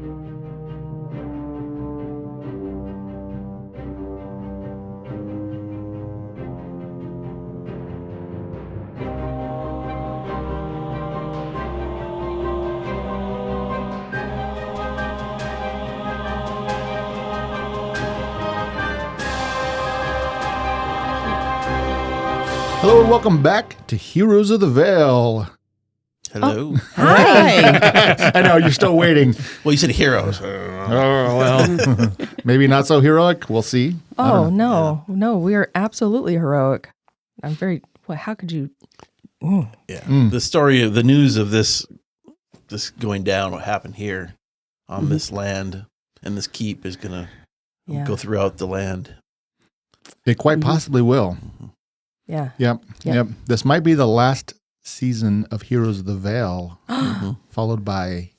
Hello and welcome back to Heroes of the Vale. Hello. Oh, hi. I know, you're still waiting. Well, you said heroes. Well, maybe not so heroic. We'll see. Oh, no. Yeah. No, we are absolutely heroic. I'm very, well, how could you? Yeah. The story of the news of this going down, what happened here on this land and this keep is going to go throughout the land. It quite possibly will. Yeah. Yep. This might be the last season of Heroes of the Vale, followed by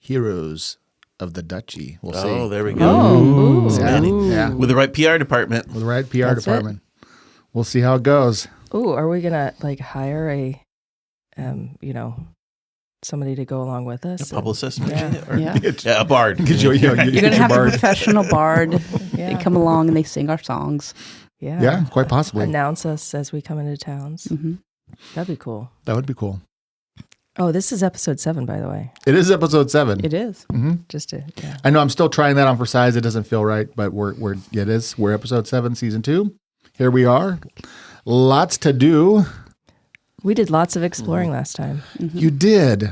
Heroes of the Duchy. We'll see. Oh, there we go. Oh, yeah. With the right PR department. With the right PR department. We'll see how it goes. Ooh, are we going to hire a, somebody to go along with us? A publicist? Yeah. A bard. You're going to have a professional bard. They come along and they sing our songs. Yeah, quite possibly. Announce us as we come into towns. Mm-hmm. That'd be cool. That would be cool. Oh, this is episode 7, by the way. It is episode 7. It is. Mm-hmm. I know I'm still trying that on for size. It doesn't feel right, but it is. We're episode 7, season 2. Here we are. Lots to do. We did lots of exploring last time. Mm-hmm. You did.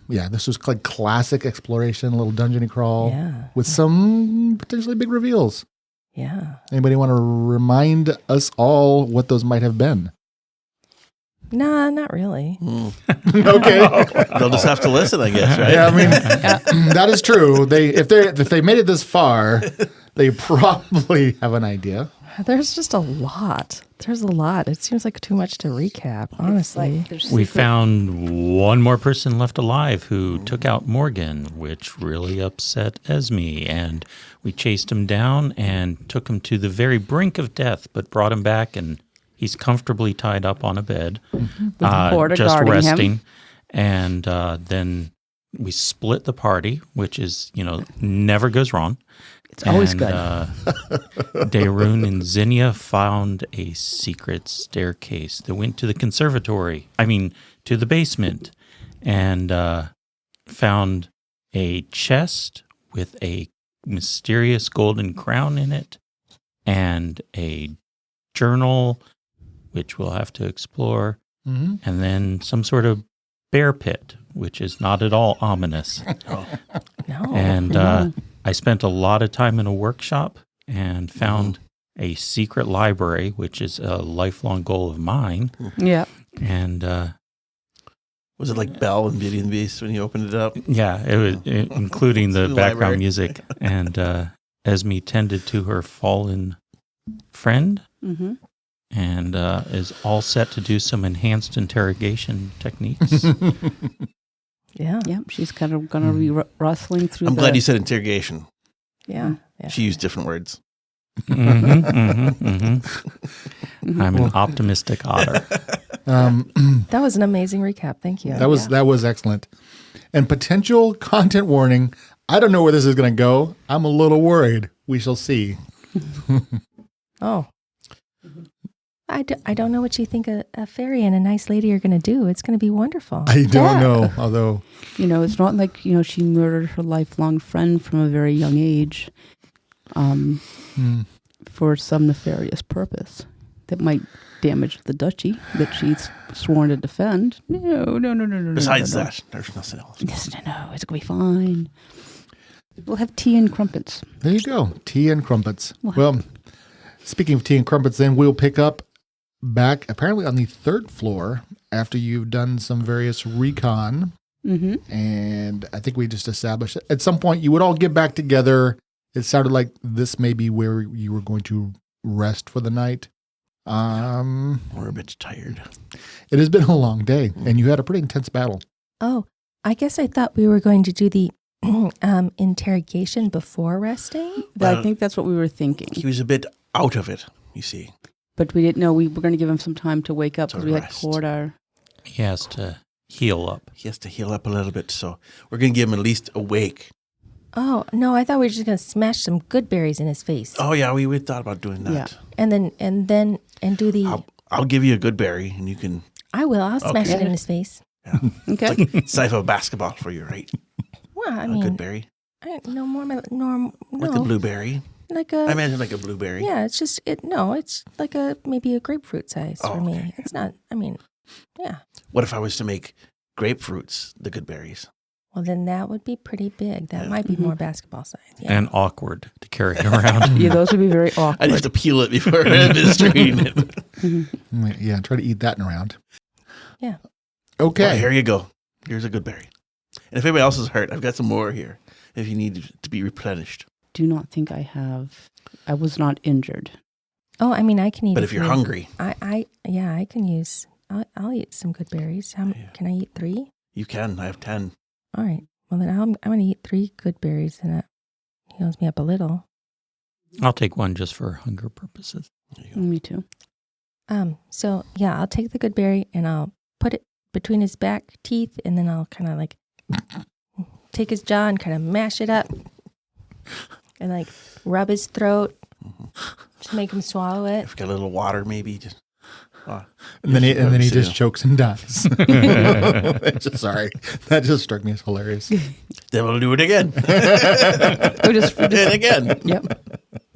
This was like classic exploration, a little dungeon crawl with some potentially big reveals. Yeah. Anybody want to remind us all what those might have been? Nah, not really. Okay. They'll just have to listen, I guess, right? Yeah, I mean, that is true. If they made it this far, they probably have an idea. There's just a lot. There's a lot. It seems like too much to recap, honestly. We found one more person left alive who took out Morgan, which really upset Esme. And we chased him down and took him to the very brink of death, but brought him back, and he's comfortably tied up on a bed, just resting. Him. And then we split the party, which is, never goes wrong. It's always good. Daerun and Zinnia found a secret staircase that went to the to the basement, and found a chest with a mysterious golden crown in it, and a journal, which we'll have to explore, and then some sort of bear pit, which is not at all ominous. No. And I spent a lot of time in a workshop and found a secret library, which is a lifelong goal of mine. Yeah. And was it like Belle and Beauty and the Beast when you opened it up? Yeah, it was including the background library. music. And Esme tended to her fallen friend and is all set to do some enhanced interrogation techniques. Yeah. Yeah, she's kind of going to be rustling through I'm glad you said interrogation. Yeah. She used different words. I'm an optimistic otter. That was an amazing recap. Thank you. That was excellent. And potential content warning, I don't know where this is going to go. I'm a little worried. We shall see. Oh. I don't know what you think a fairy and a nice lady are going to do. It's going to be wonderful. I don't know, although... it's not like, she murdered her lifelong friend from a very young age for some nefarious purpose that might damage the duchy that she's sworn to defend. No. Besides that, there's nothing else. Yes, no, it's going to be fine. We'll have tea and crumpets. There you go. Tea and crumpets. Well, speaking of tea and crumpets, then we'll pick up back apparently on the 3rd floor after you've done some various recon. And I think we just established at some point you would all get back together. It sounded like this may be where you were going to rest for the night. We're a bit tired. It has been a long day, and you had a pretty intense battle. Oh, I guess I thought we were going to do the interrogation before resting. I think that's what we were thinking. He was a bit out of it, you see. But we didn't know we were going to give him some time to wake up because we had rest. poured our... He has to heal up. He has to heal up a little bit, so we're going to give him at least a wake. Oh, no, I thought we were just going to smash some good berries in his face. Oh, yeah, we thought about doing that. Yeah. And do the... I'll give you a good berry, and you can... I will. I'll smash it in his face. Yeah. Okay. It's like size of a basketball for you, right? Well, I A mean... good berry. No more... No. Like a blueberry. I Like imagine like a blueberry. Yeah, it's just... it's like maybe a grapefruit size for me. Okay. It's not... I mean, yeah. What if I was to make grapefruits the good berries? Well, then that would be pretty big. That might be more basketball size. Yeah. And awkward to carry around. Yeah, those would be very awkward. I'd have to peel it before administering it. Yeah, try to eat that in a round. Yeah. Okay. Well, here you go. Here's a good berry. And if anybody else is hurt, I've got some more here if you need to be replenished. Do not think I was not injured. Oh, I mean, I can eat. But if you're hungry, I can use. I'll eat some good berries. Can I eat 3? you can. I have 10. All right. Well, then I'm going to eat 3 good berries, and that heals me up a little. I'll take one just for hunger purposes. Me too. So yeah, I'll take the good berry and I'll put it between his back teeth, and then I'll kind of like take his jaw and kind of mash it up, and like rub his throat to make him swallow it. If you got a little water, maybe just. And then he just chokes and dies. Sorry, that just struck me as hilarious. Then we'll do it again. And again. Yep.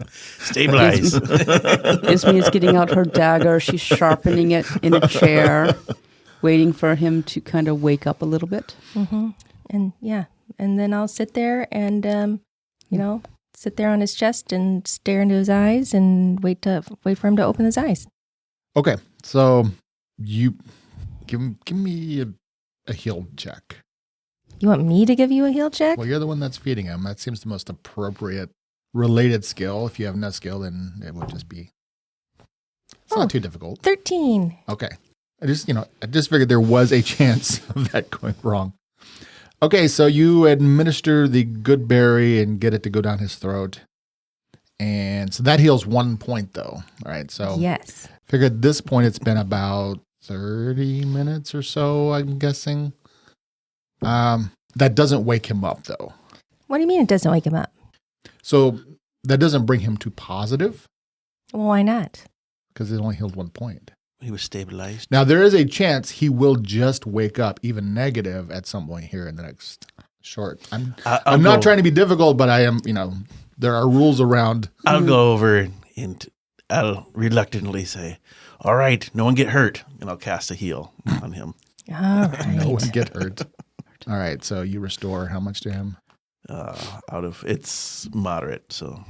Stabilize. Ismi is getting out her dagger. She's sharpening it in a chair, waiting for him to kind of wake up a little bit. Mm-hmm. And then I'll sit there and sit there on his chest and stare into his eyes and wait for him to open his eyes. Okay, so you give me a heal check. You want me to give you a heal check? Well, you're the one that's feeding him. That seems the most appropriate related skill. If you have no skill, then it would just be. It's not too difficult. 13. Okay, I just figured there was a chance of that going wrong. Okay, so you administer the good berry and get it to go down his throat. And so that heals 1 point, though. All right, so yes. Figure at this point it's been about 30 minutes or so, I'm guessing. That doesn't wake him up, though. What do you mean it doesn't wake him up? So that doesn't bring him to positive. Well, why not? Because it only healed 1 point. He was stabilized. Now, there is a chance he will just wake up, even negative, at some point here in the next short. I'm not trying to be difficult, but I am, there are rules around. I'll go over and I'll reluctantly say, all right, no one get hurt. And I'll cast a heal on him. All right. No one get hurt. All right, so you restore how much to him? It's moderate, so.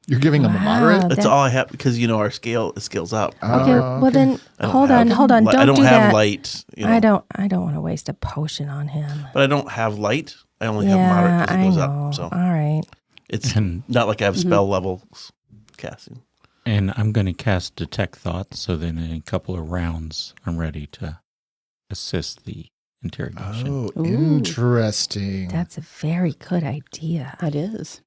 You're giving him a moderate? That's all I have because, our scale scales up. Okay, well then, hold on. Don't I don't do have that. light. I don't want to waste a potion on him. But I don't have light. I only have moderate because it goes up. So all right. it's not like I have spell levels casting. And I'm going to cast Detect Thoughts, so then in a couple of rounds, I'm ready to assist the interrogation. Oh, Ooh. interesting. That's a very good idea. That is.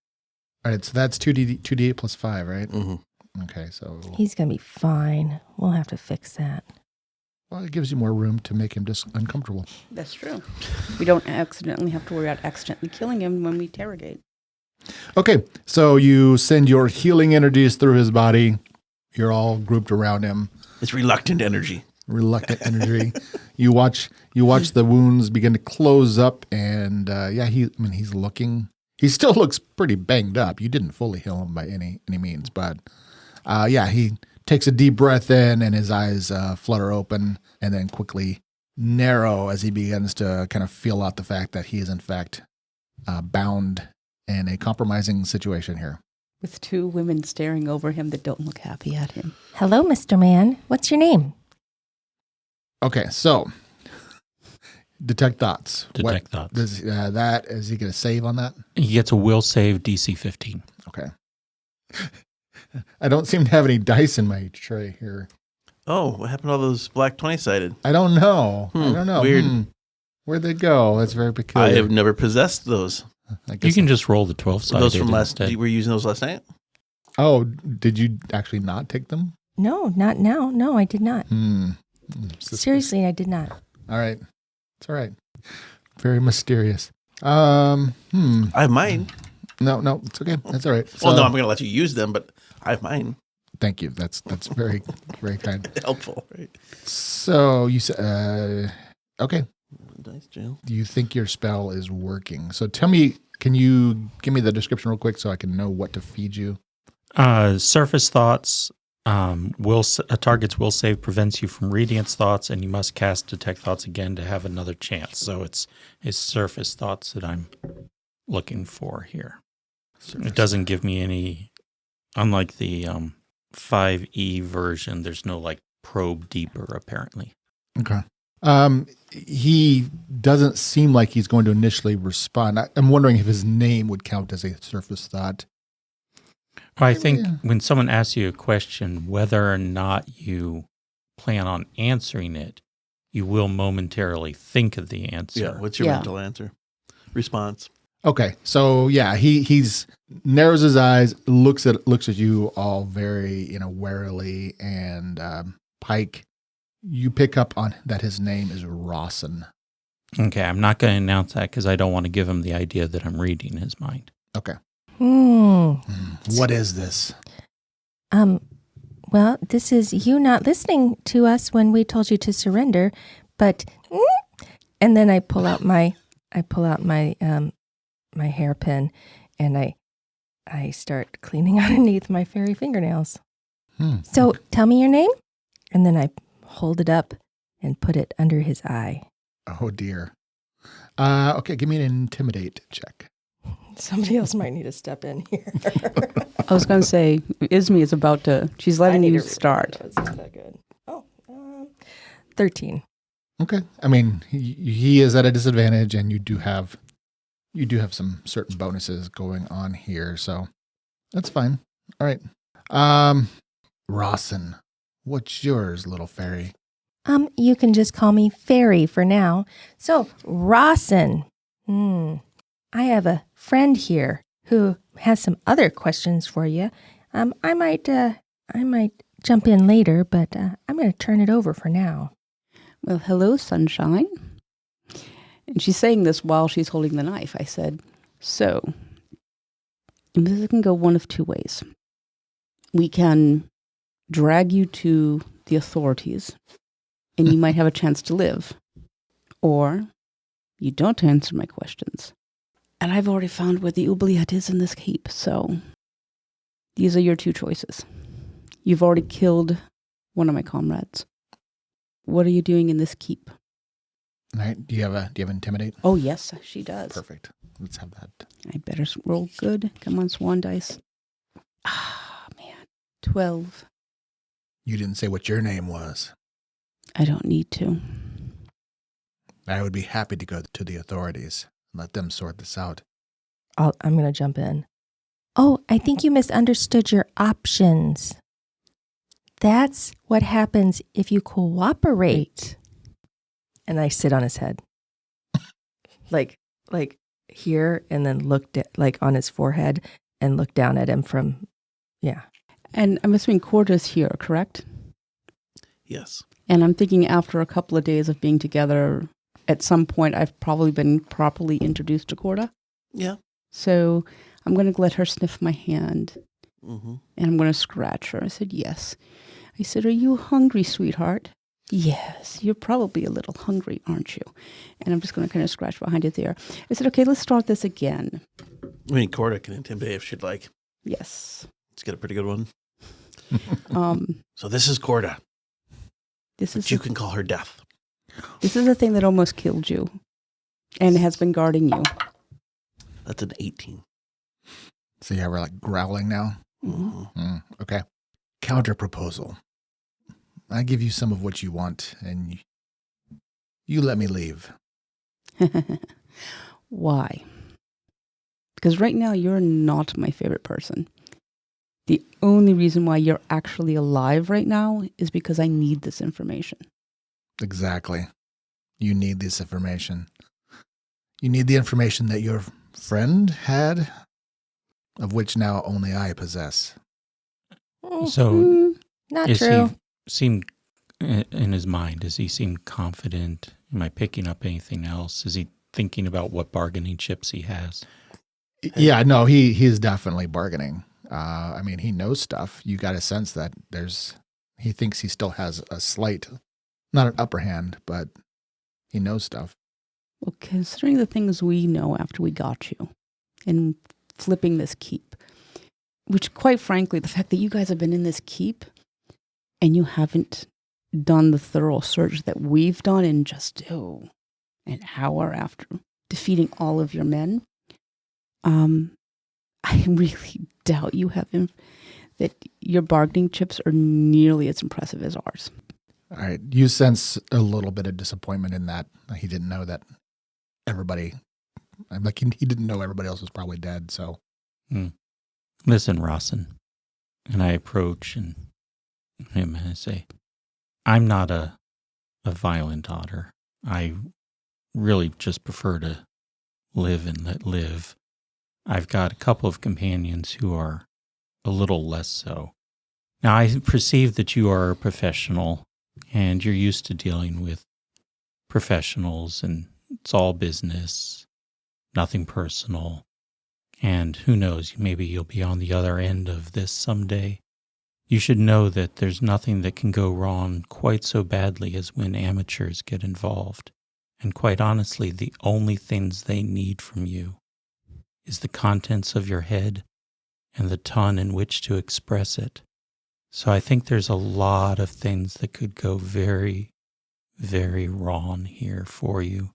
All right, so that's 2d8 plus 5, right? Mm-hmm. Okay, so. He's going to be fine. We'll have to fix that. Well, it gives you more room to make him just uncomfortable. That's true. We don't accidentally have to worry about accidentally killing him when we interrogate. Okay, so you send your healing energies through his body. You're all grouped around him. It's reluctant energy. Reluctant energy. You watch the wounds begin to close up, and he's looking. He still looks pretty banged up. You didn't fully heal him by any means, but he takes a deep breath in, and his eyes flutter open and then quickly narrow as he begins to kind of feel out the fact that he is in fact bound in a compromising situation here. With 2 women staring over him that don't look happy at him. Hello, Mr. Man. What's your name? Okay, so detect thoughts. Detect Thoughts. Does is he going to save on that? He gets a will save DC 15. Okay. I don't seem to have any dice in my tray here. Oh, what happened to all those black 20-sided? I don't know. Weird. Where'd they go? That's very peculiar. I have never possessed those. You can just roll the 12-sided. Those from last. instead. Were you using those last night? Oh, did you actually not take them? No, not now. No, I did not. Seriously, I did not. All right. It's all right. Very mysterious. I have mine. No, it's okay. That's all right. Well, no, I'm going to let you use them, but I have mine. Thank you. That's very, very kind. Helpful, right? So you said, okay. Dice jail. You think your spell is working. So tell me, can you give me the description real quick so I can know what to feed you? Surface thoughts. A target's will save prevents you from reading its thoughts, and you must cast detect thoughts again to have another chance. So it's surface thoughts that I'm looking for here. It doesn't give me any, unlike the 5e version, there's no like probe deeper apparently. Okay. He doesn't seem like he's going to initially respond. I'm wondering if his name would count as a surface thought. I think when someone asks you a question, whether or not you plan on answering it, you will momentarily think of the answer. Yeah. What's your mental answer? Response. Okay. So yeah, he's narrows his eyes, looks at you all very, warily, and Pike, you pick up on that his name is Rawson. Okay, I'm not going to announce that because I don't want to give him the idea that I'm reading his mind. Okay. Hmm. What is this? Well, this is you not listening to us when we told you to surrender, but and then I pull out my my hairpin and I start cleaning underneath my fairy fingernails. So tell me your name, and then I hold it up and put it under his eye. Oh dear. Okay, give me an intimidate check. Somebody else might need to step in here. I was going to say, Ismi is about to, she's letting you start. It's not that good. 13. Okay. I mean, he is at a disadvantage, and you do have some certain bonuses going on here, so that's fine. All right. Rawson, what's yours, little fairy? You can just call me Fairy for now. So, Rawson. I have a friend here who has some other questions for you. I might jump in later, but I'm going to turn it over for now. Well, hello, sunshine. And she's saying this while she's holding the knife. I said, so, this can go one of two ways. We can drag you to the authorities, and you might have a chance to live. Or you don't answer my questions. And I've already found where the oubliette is in this heap, so these are your two choices. You've already killed one of my comrades. What are you doing in this keep? All right. Do you have intimidate? Oh, yes, she does. Perfect. Let's have that. I better roll good. Come on, swan dice. Man. 12. You didn't say what your name was. I don't need to. I would be happy to go to the authorities and let them sort this out. I'm going to jump in. Oh, I think you misunderstood your options. That's what happens if you cooperate. And I sit on his head. like here, and then looked at, on his forehead, and looked down at him from, yeah. And I'm assuming Corda's here, correct? Yes. And I'm thinking after a couple of days of being together, at some point I've probably been properly introduced to Corda. Yeah. So I'm going to let her sniff my hand. Mm-hmm. And I'm going to scratch her. I said, yes. I said, are you hungry, sweetheart? Yes, you're probably a little hungry, aren't you? And I'm just going to kind of scratch behind it there. I said, okay, let's start this again. I mean, Corda can intimidate if she'd like. Yes. Let's get a pretty good one. Um, So this is Corda. But You can call her Death. This is the thing that almost killed you and has been guarding you. That's an 18. So yeah, we're growling now. Mm-hmm. Okay. Counter proposal. I give you some of what you want, and you let me leave. Why? Because right now you're not my favorite person. The only reason why you're actually alive right now is because I need this information. Exactly. You need this information. You need the information that your friend had, of which now only I possess. So Not is true. he seem in his mind? Does he seem confident Am I picking up anything else? Is he thinking about what bargaining chips he has? Yeah, no, he's definitely bargaining. I mean, he knows stuff. You got a sense that he thinks he still has a slight, not an upper hand, but he knows stuff. Well, considering the things we know after we got you and flipping this keep, which quite frankly, the fact that you guys have been in this keep and you haven't done the thorough search that we've done in just an hour after defeating all of your men, I really doubt you have that your bargaining chips are nearly as impressive as ours. All right, you sense a little bit of disappointment in that he didn't know that everybody. Like he didn't know everybody else was probably dead. So, Listen, Rawson, and I approach him and I say, I'm not a violent otter. I really just prefer to live and let live. I've got a couple of companions who are a little less so. Now, I perceive that you are a professional and you're used to dealing with professionals and it's all business, nothing personal. And who knows, maybe you'll be on the other end of this someday. You should know that there's nothing that can go wrong quite so badly as when amateurs get involved. And quite honestly, the only things they need from you is the contents of your head and the tongue in which to express it. So I think there's a lot of things that could go very, very wrong here for you.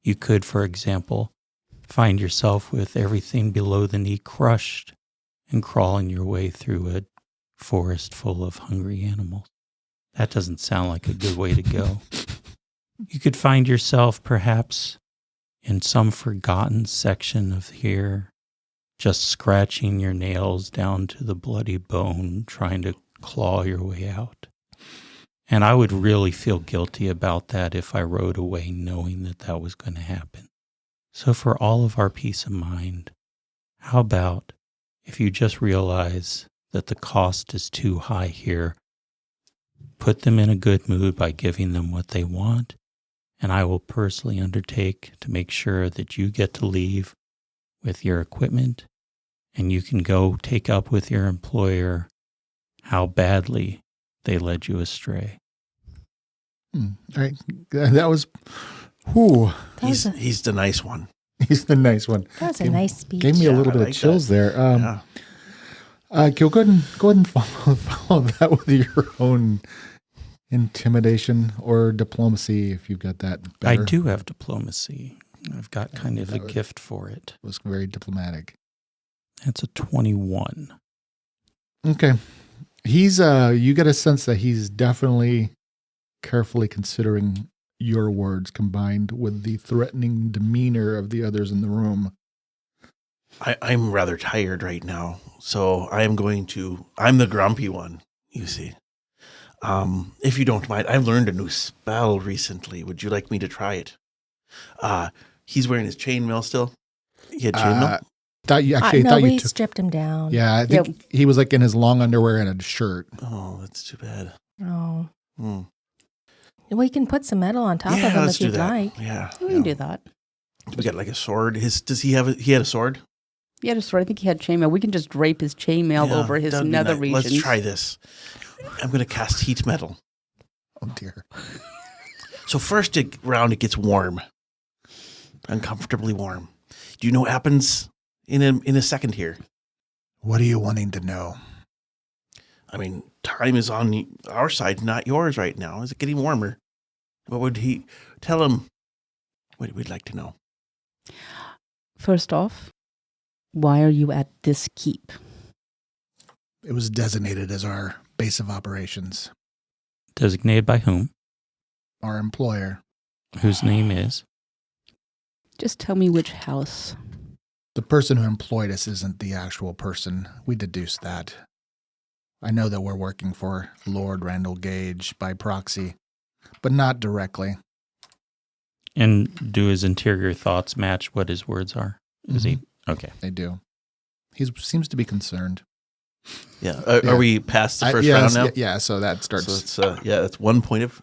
You could, for example, find yourself with everything below the knee crushed and crawling your way through a forest full of hungry animals. That doesn't sound like a good way to go. You could find yourself perhaps in some forgotten section of here, just scratching your nails down to the bloody bone, trying to claw your way out. And I would really feel guilty about that if I rode away knowing that that was going to happen. So for all of our peace of mind, how about if you just realize that the cost is too high here, put them in a good mood by giving them what they want, and I will personally undertake to make sure that you get to leave with your equipment and you can go take up with your employer how badly they led you astray. All right, that was, whew. He's the nice one. He's the nice one. That was a nice speech. Gave me a little bit of chills there. Go ahead and follow that with your own intimidation or diplomacy, if you've got that better. I do have diplomacy. I've got kind of a gift for it. It was very diplomatic. It's a 21. Okay. He's you get a sense that he's definitely carefully considering your words combined with the threatening demeanor of the others in the room. I'm rather tired right now, so I'm the grumpy one, you see. If you don't mind, I've learned a new spell recently. Would you like me to try it? He's wearing his chainmail still. He had chainmail? We stripped him down. Yeah, I think he was like in his long underwear and a shirt. Oh, that's too bad. Oh. We can put some metal on top of him if you'd like. Yeah. We can do that. We got like a sword. He had a sword? He had a sword. I think he had chainmail. We can just drape his chainmail over his nether regions. Let's try this. I'm going to cast heat metal. Oh, dear. So first round, it gets warm. Uncomfortably warm. Do you know what happens in a second here? What are you wanting to know? I mean, time is on our side, not yours right now. Is it getting warmer? What would he tell him? What we'd like to know. First off, why are you at this keep? It was designated as our base of operations. Designated by whom? Our employer. Whose name is? Just tell me which house. The person who employed us isn't the actual person. We deduced that. I know that we're working for Lord Randall Gage by proxy, but not directly. And do his interior thoughts match what his words are? Is he? Okay. They do. He seems to be concerned. Yeah. Are we past the first round now? Yeah, so that starts. So it's, that's 1 point of...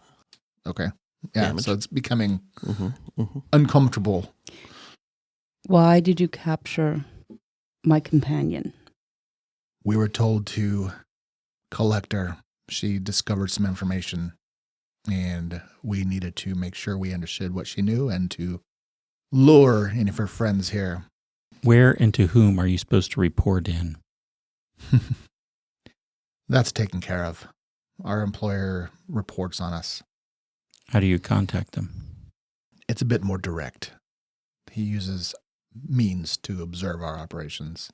Okay. Yeah, damage. so it's becoming Mm-hmm. Mm-hmm. uncomfortable. Why did you capture my companion? We were told to collect her. She discovered some information, and we needed to make sure we understood what she knew and to lure any of her friends here. Where and to whom are you supposed to report in? That's taken care of. Our employer reports on us. How do you contact them? It's a bit more direct. He uses means to observe our operations.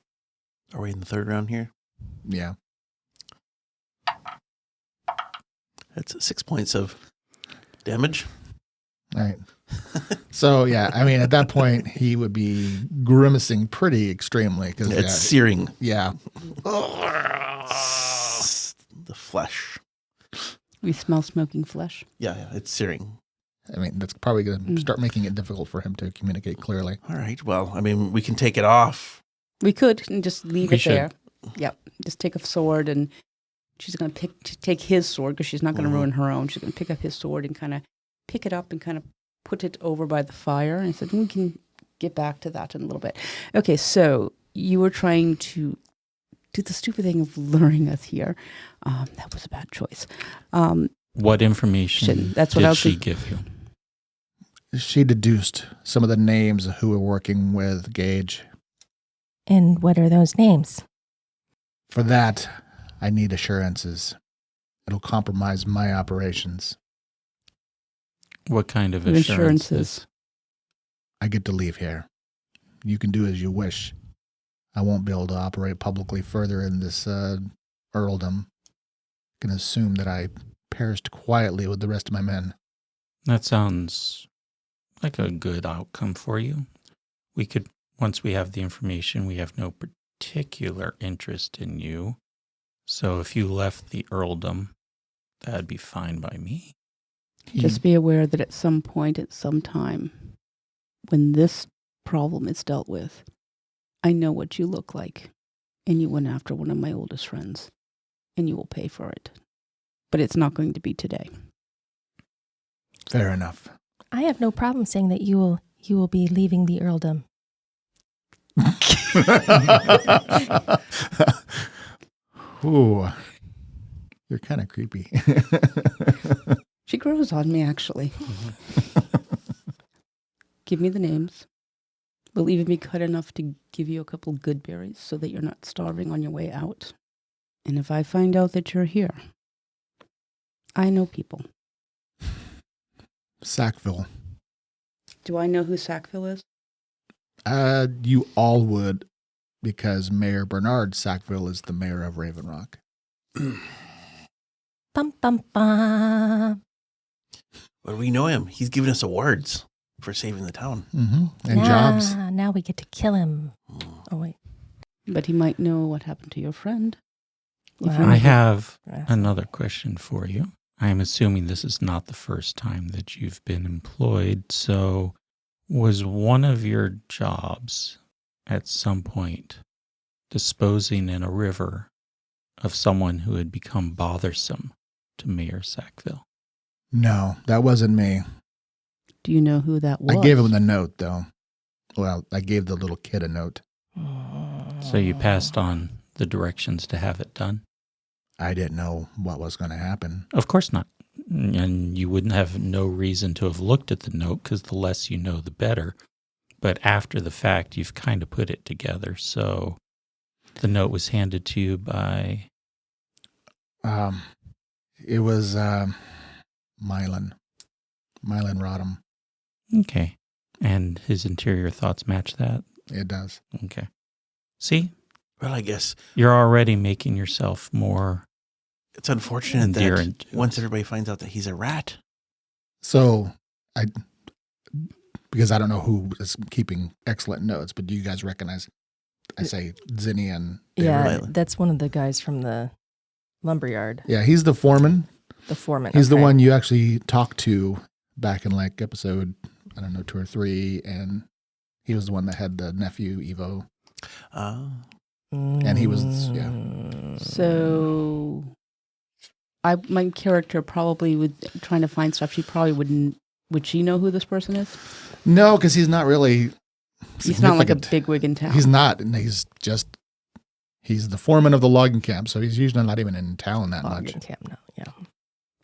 Are we in the third round here? Yeah. That's 6 points of damage. All right. So, yeah, I mean, at that point, he would be grimacing pretty extremely. Cause, It's searing. Yeah. The flesh. We smell smoking flesh. Yeah, it's searing. I mean, that's probably going to start making it difficult for him to communicate clearly. All right. Well, I mean, we can take it off. We could and just leave We it there. should. Yep. Just take a sword, and she's going to take his sword because she's not going to ruin her own. She's going to pick up his sword and kind of pick it up and kind of put it over by the fire. And I said, we can get back to that in a little bit. Okay, so you were trying to do the stupid thing of luring us here. That was a bad choice. What information That's what did I was she thinking. give you? She deduced some of the names of who we're working with, Gage. And what are those names? For that, I need assurances. It'll compromise my operations. What kind of Insurances. assurances? I get to leave here. You can do as you wish. I won't be able to operate publicly further in this earldom. I can assume that I perished quietly with the rest of my men. That sounds like a good outcome for you. We could, once we have the information, we have no particular interest in you. So if you left the earldom, that'd be fine by me. Just be aware that at some point, at some time, when this problem is dealt with, I know what you look like, and you went after one of my oldest friends, and you will pay for it. But it's not going to be today. Fair enough. I have no problem saying that you will be leaving the earldom. Ooh, you're kind of creepy. She grows on me, actually. Give me the names. We'll even be cut enough to give you a couple good berries so that you're not starving on your way out. And if I find out that you're here, I know people. Sackville. Do I know who Sackville is? You all would, because Mayor Bernard Sackville is the mayor of Raven Rock. Bum, bum, bum. But we know him. He's given us awards for saving the town. Mm-hmm. And jobs. Now we get to kill him. Oh, wait. But he might know what happened to your friend. I have another question for you. I am assuming this is not the first time that you've been employed. So was one of your jobs at some point disposing in a river of someone who had become bothersome to Mayor Sackville? No, that wasn't me. Do you know who that was? I gave him the note, though. Well, I gave the little kid a note. So you passed on the directions to have it done? I didn't know what was going to happen. Of course not. And you wouldn't have no reason to have looked at the note because the less you know, the better. But after the fact, you've kind of put it together. So the note was handed to you by... It was Mylan Rodham. Okay. And his interior thoughts match that? It does. Okay. See? Well, I guess You're already making yourself more... it's unfortunate endearing that to once us. everybody finds out that he's a rat. So, because I don't know who is keeping excellent notes, but do you guys recognize? I say Zinni and David. Yeah, Vale. that's one of the guys from the lumberyard, Yeah, he's the foreman. the foreman. He's the okay. one you actually talked to back in like episode, I don't know, 2 or 3, and he was the one that had the nephew Evo, and he was Mm. So my character probably would, trying to find stuff, she probably wouldn't, would she know who this person is? No, because he's not really He's not like a significant. bigwig in town. He's not, and he's the foreman of the logging camp, so he's usually not even in town that much. Logging camp now, yeah.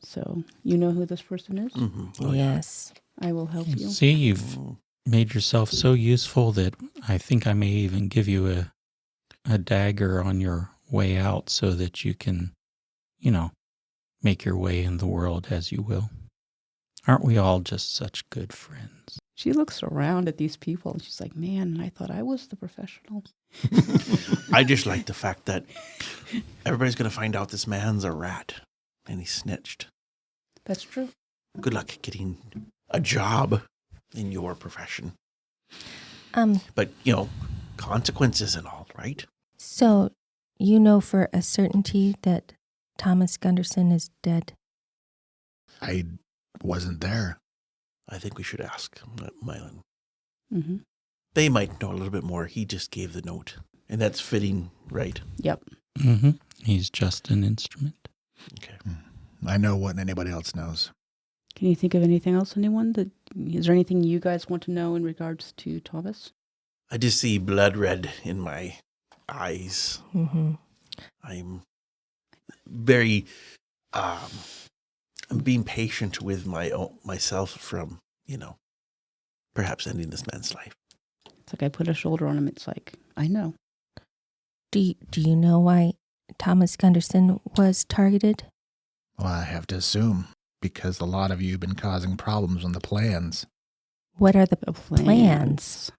So you know who this person is? Mm-hmm. Oh, Yes. I will help you. See, you've made yourself so useful that I think I may even give you a dagger on your way out so that you can, make your way in the world as you will. Aren't we all just such good friends? She looks around at these people and she's like, man, I thought I was the professional. I just like the fact that everybody's going to find out this man's a rat and he snitched. That's true. Good luck getting a job in your profession. But, consequences and all, right? So you know for a certainty that Thomas Gunderson is dead? I wasn't there. I think we should ask Mylan. Mm-hmm. They might know a little bit more. He just gave the note. And that's fitting, right? Yep. Mm-hmm. He's just an instrument. Okay. I know what anybody else knows. Can you think of anything else, anyone? Is there anything you guys want to know in regards to Thomas? I just see blood red in my eyes. Mm-hmm. I'm very, I'm being patient with myself from, perhaps ending this man's life. It's like I put a shoulder on him. It's like, I know. Do you know why Thomas Gunderson was targeted? Well, I have to assume, because a lot of you have been causing problems on the plans. What are the The plans?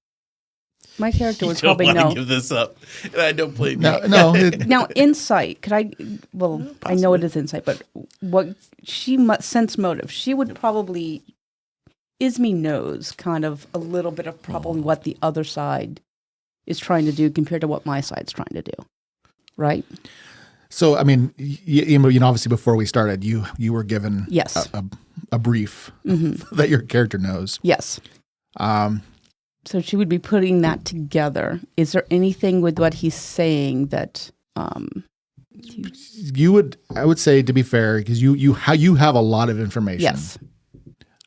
My character would You don't probably want know. to give this up. And I don't blame No, you. no. Now, insight. Could I? Well, I know it Possibly. is insight, but what she must sense motive. She would probably. Isme knows kind of a little bit of probably what the other side is trying to do compared to what my side's trying to do, right? So, I mean, obviously before we started, you were given Yes. a brief Mm-hmm. that your character knows. Yes. Um, So she would be putting that together. Is there anything with what he's saying that? I would say, to be fair, because you have a lot of information. Yes.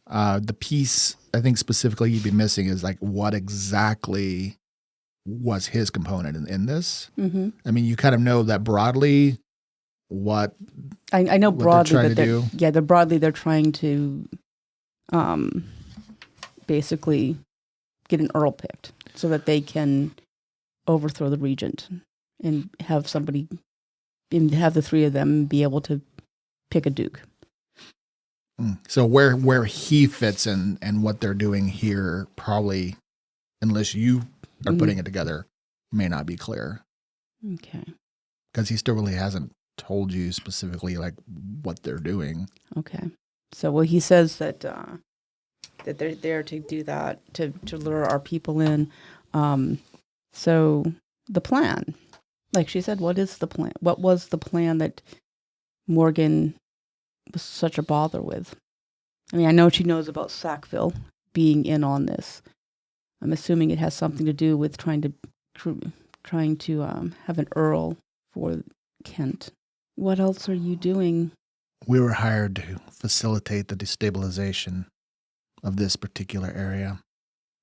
The piece I think specifically you'd be missing is like what exactly was his component in this. Mm-hmm. I mean, you kind of know that broadly what I know what they're broadly trying that to do. they're trying to, basically get an earl picked so that they can overthrow the regent and have somebody, and have the three of them be able to pick a duke. So where he fits in and what they're doing here probably, unless you are putting it together, may not be clear Okay. because he still really hasn't told you specifically like what they're doing. Okay. So, well, he says that that they're there to do that, to lure our people in. So the plan, like she said, what is the plan? What was the plan that Morgan was such a bother with? I mean, I know she knows about Sackville being in on this. I'm assuming it has something to do with trying to have an earl for Kent. What else are you doing? We were hired to facilitate the destabilization of this particular area.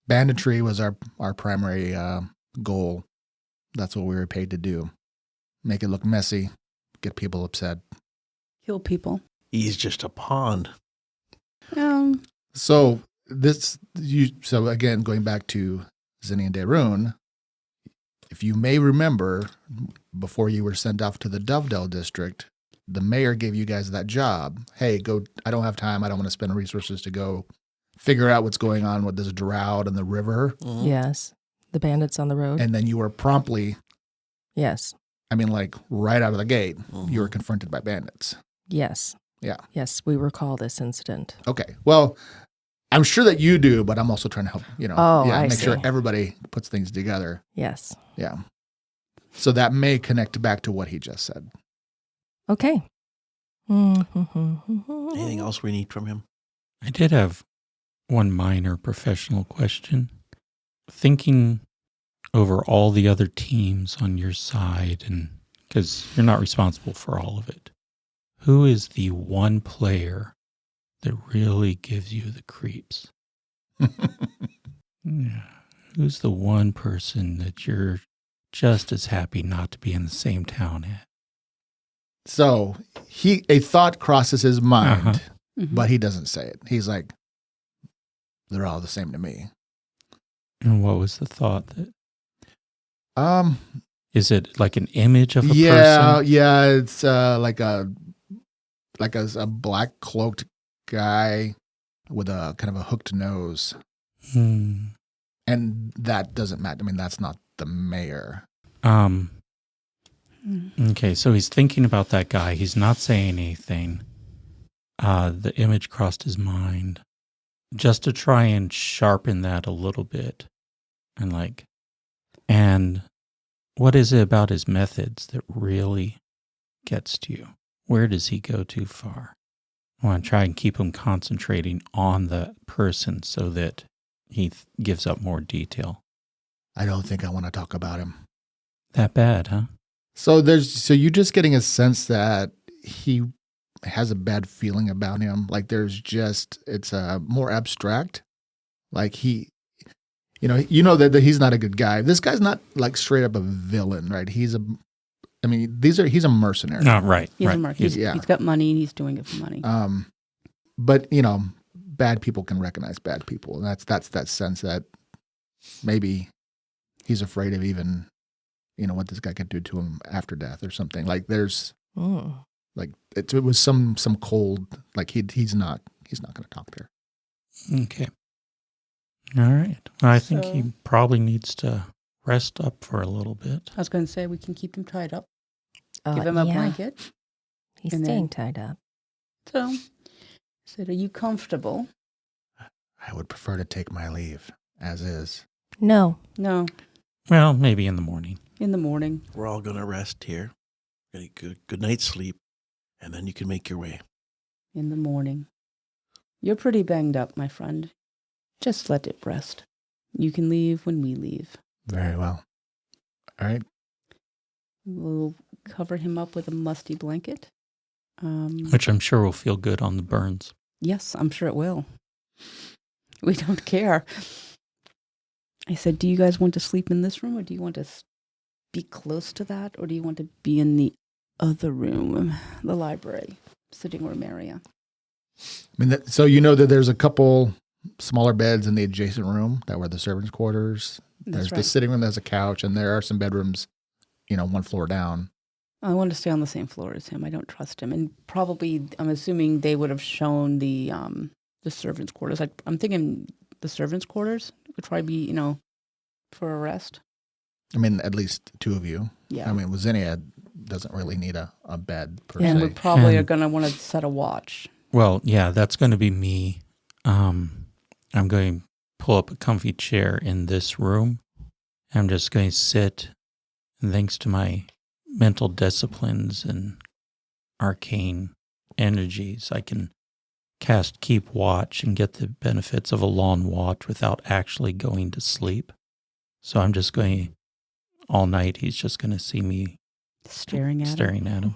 Banditry was our primary goal. That's what we were paid to do. Make it look messy, get people upset. Kill people. He's just a pawn. So again, going back to Zinni and Daerun, if you may remember, before you were sent off to the Dovedale district, the mayor gave you guys that job. Hey, go, I don't have time. I don't want to spend resources to go figure out what's going on with this drought and the river. Mhm. Yes. The bandits on the road. And then you were promptly, Yes. right out of the gate, Mhm. you were confronted by bandits. Yes. Yeah. Yes, we recall this incident. Okay. Well, I'm sure that you do, but I'm also trying to help, I make sure see. everybody puts things together. Yes. Yeah. So that may connect back to what he just said. Okay. Anything else we need from him? I did have one minor professional question. Thinking over all the other teams on your side, and because you're not responsible for all of it, who is the one player that really gives you the creeps? Yeah. Who's the one person that you're just as happy not to be in the same town as? So a thought crosses his mind, Uh-huh. but he doesn't say it. He's like, they're all the same to me. And what was the thought? That Um, is it like an image of a yeah, person? yeah, it's like a black cloaked guy with a kind of a hooked nose. Hmm. And that doesn't matter. I mean, that's not the mayor. Okay, so he's thinking about that guy. He's not saying anything. The image crossed his mind. Just to try and sharpen that a little bit. And what is it about his methods that really gets to you? Where does he go too far? I want to try and keep him concentrating on the person so that he gives up more detail. I don't think I want to talk about him. That bad, huh? So you're just getting a sense that he has a bad feeling about him. Like it's more abstract. Like you know that he's not a good guy. This guy's not like straight up a villain, right? He's a mercenary. No, right. He's right. a merc. He's got money and he's doing it for money. But bad people can recognize bad people, and that's that sense that maybe he's afraid of even, what this guy could do to him after death or something. Like there's like it was some cold, like he's not going to talk there. Okay. All right. Well, I think So- he probably needs to rest up for a little bit. I was going to say we can keep him tied up, give him a blanket. He's and staying then- tied up. So I said, are you comfortable? I would prefer to take my leave as is. No. No, Well, maybe in the morning. in the morning. We're all going to rest here. Get a good night's sleep, and then you can make your way. In the morning. You're pretty banged up, my friend. Just let it rest. You can leave when we leave. Very well. All right. We'll cover him up with a musty blanket. Which I'm sure will feel good on the burns. Yes, I'm sure it will. We don't care. I said, do you guys want to sleep in this room, or do you want to be close to that, or do you want to be in the other room, the library, sitting room area? I mean, so you know that there's a couple smaller beds in the adjacent room that were the servants' quarters. There's the sitting room, there's a couch, and there are some bedrooms, one floor down. I want to stay on the same floor as him. I don't trust him. And probably, I'm assuming they would have shown the servants' quarters. I'm thinking the servants' quarters would probably be, for a rest. I mean, at least two of you. Yeah. I mean, Zinnia doesn't really need a bed per And se. we probably And- are going to want to set a watch. Well, yeah, that's going to be me. I'm going to pull up a comfy chair in this room. I'm just going to sit, and thanks to my mental disciplines and arcane energies, I can cast Keep Watch and get the benefits of a long watch without actually going to sleep. So I'm just going, all night, he's just going to see me Staring at him.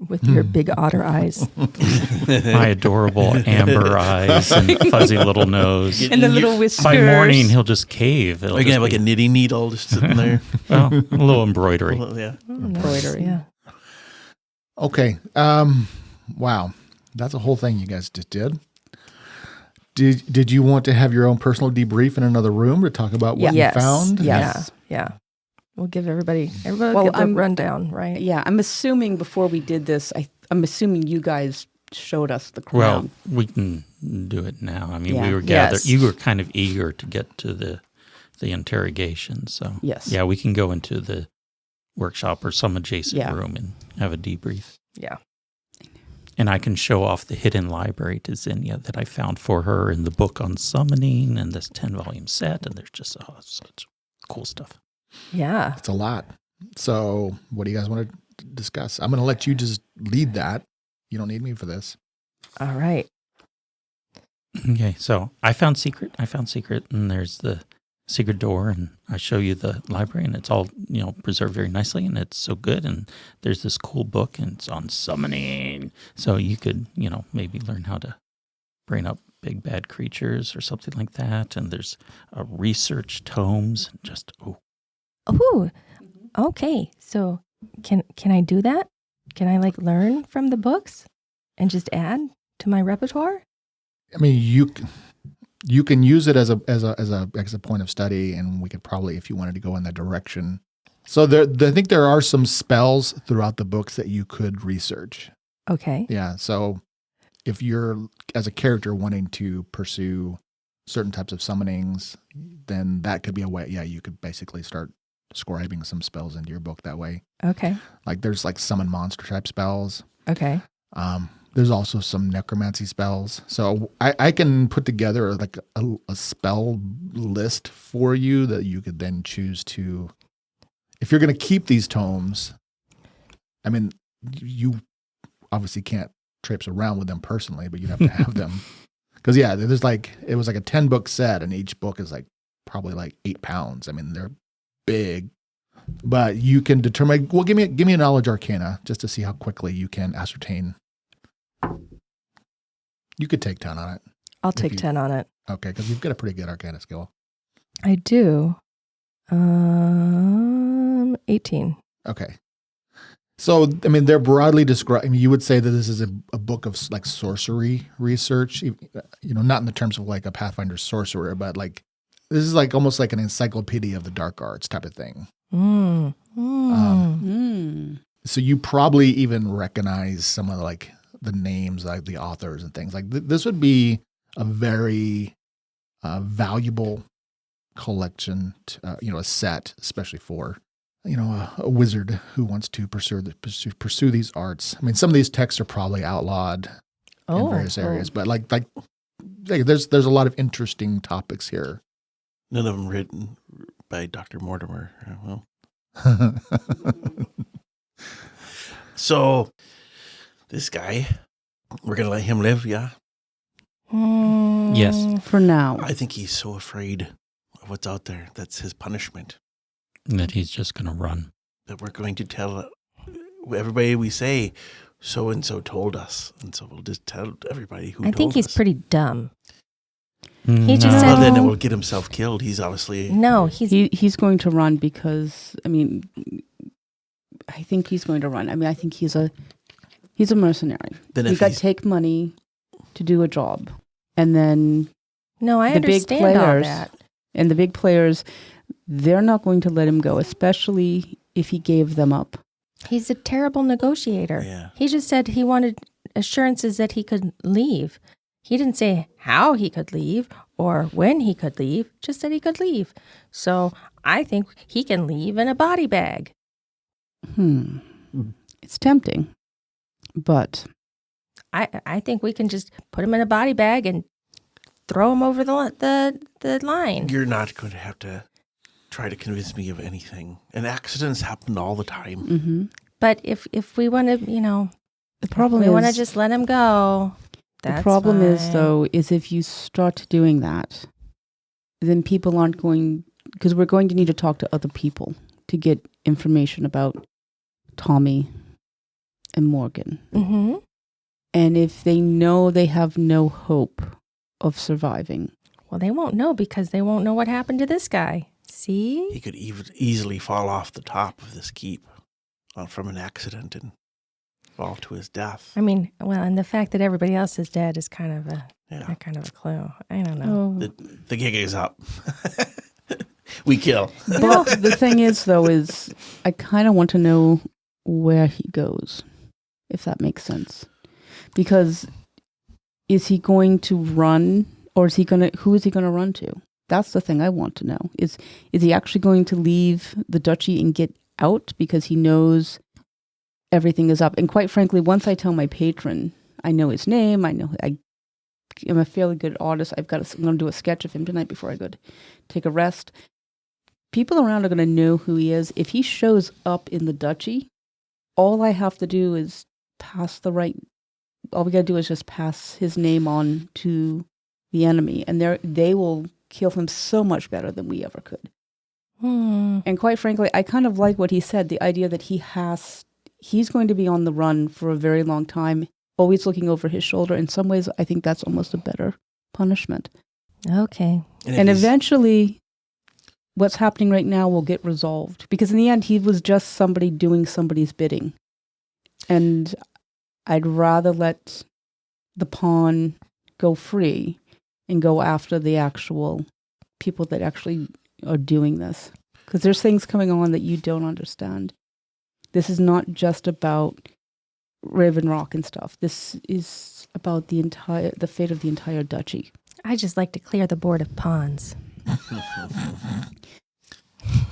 With your big otter eyes. My adorable amber eyes and fuzzy little nose. And the little whiskers. By morning, he'll just cave. It'll Are you going to have just like a knitting needle just sitting there? well, a little embroidery. Well, yeah. Embroidery. Yeah. Okay. Wow. That's a whole thing you guys just did. Did you want to have your own personal debrief in another room to talk about what you found? Yes. Yeah. We'll give everybody get the rundown, right? Yeah, I'm assuming before we did this, I'm assuming you guys showed us the crown. Well, we can do it now. I mean, Yeah. we were gathered. Yes. You were kind of eager to get to the interrogation. So, Yes. yeah, we can go into the workshop or some adjacent Yeah. room and have a debrief. Yeah. And I can show off the hidden library to Zinnia that I found for her in the book on summoning and this 10-volume set. And there's just such cool stuff. Yeah. It's a lot. So what do you guys want to discuss? I'm going to let you just lead that. You don't need me for this. All right. Okay, so I found secret, and there's the secret door, and I show you the library, and it's all, preserved very nicely, and it's so good. And there's this cool book, and it's on summoning. So you could, maybe learn how to bring up big bad creatures or something like that. And there's research tomes, Oh, okay. So can I do that? Can I learn from the books and just add to my repertoire? I mean, you can use it as a point of study, and we could probably, if you wanted to go in that direction. So I think there are some spells throughout the books that you could research. Okay. Yeah. So if you're, as a character, wanting to pursue certain types of summonings, then that could be a way. Yeah, you could basically start scribing some spells into your book that way. Okay. There's summon monster type spells. Okay. There's also some necromancy spells. So I can put together a spell list for you that you could then choose to, if you're going to keep these tomes, I mean, you obviously can't traipse around with them personally, but you have to have them. Because there's it was a 10-book set, and each book is probably 8 pounds. I mean, they're big, but you can determine, well, give me a knowledge arcana just to see how quickly you can ascertain. You could take 10 on it. I'll take 10 on it. Okay, because you've got a pretty good arcana skill. I do. 18. Okay. So, I mean, they're broadly described. I mean, you would say that this is a book of sorcery research, not in the terms of a Pathfinder sorcerer, but this is almost like an encyclopedia of the dark arts type of thing. So you probably even recognize some of the names, the authors and things. This would be a very valuable collection, a set, especially for a wizard who wants to pursue these arts. I mean, some of these texts are probably outlawed in various areas, but there's a lot of interesting topics here. None of them written by Dr. Mortimer. Well. So this guy, we're going to let him live, yeah? Yes. For now. I think he's so afraid of what's out there. That's his punishment. That he's just going to run. That we're going to tell everybody we say, so-and-so told us. And so we'll just tell everybody who told us. I think he's pretty dumb. He just said, well, then it will get himself killed. He's obviously... No, he's going to run because, I think he's going to run. I think he's a mercenary. Then you got to take money to do a job. And then no, I the understand big players, all that. And the big players, they're not going to let him go, especially if he gave them up. He's a terrible negotiator. Yeah. He just said he wanted assurances that he could leave. He didn't say how he could leave or when he could leave, just that he could leave. So I think he can leave in a body bag. It's tempting, but I think we can just put him in a body bag and throw him over the line. You're not going to have to try to convince me of anything. And accidents happen all the time. Mm-hmm. But if we want to, the problem we is, want to just let him go. That's the problem fine. is, though, is if you start doing that, then people aren't going, because we're going to need to talk to other people to get information about Tommy and Morgan. Mm-hmm. And if they know they have no hope of surviving. Well, they won't know because they won't know what happened to this guy. See? He could easily fall off the top of this keep from an accident and fall to his death. I mean, well, and the fact that everybody else is dead is kind of a clue. I don't know. The gig is up. We kill. But the thing is, though, is I kind of want to know where he goes, if that makes sense. Because is he going to run, or who is he going to run to? That's the thing I want to know. Is he actually going to leave the duchy and get out because he knows everything is up? And quite frankly, once I tell my patron, I know his name, I'm a fairly good artist. I'm going to do a sketch of him tonight before I go to take a rest. People around are going to know who he is. If he shows up in the duchy, all I have to do is all we got to do is just pass his name on to the enemy, and they will kill him so much better than we ever could. Hmm. And quite frankly, I kind of like what he said, the idea that he's going to be on the run for a very long time, always looking over his shoulder. In some ways, I think that's almost a better punishment. Okay. And eventually, what's happening right now will get resolved. Because in the end, he was just somebody doing somebody's bidding. And I'd rather let the pawn go free and go after the actual people that actually are doing this. Because there's things coming on that you don't understand. This is not just about Raven Rock and stuff. This is about the fate of the entire duchy. I just like to clear the board of pawns.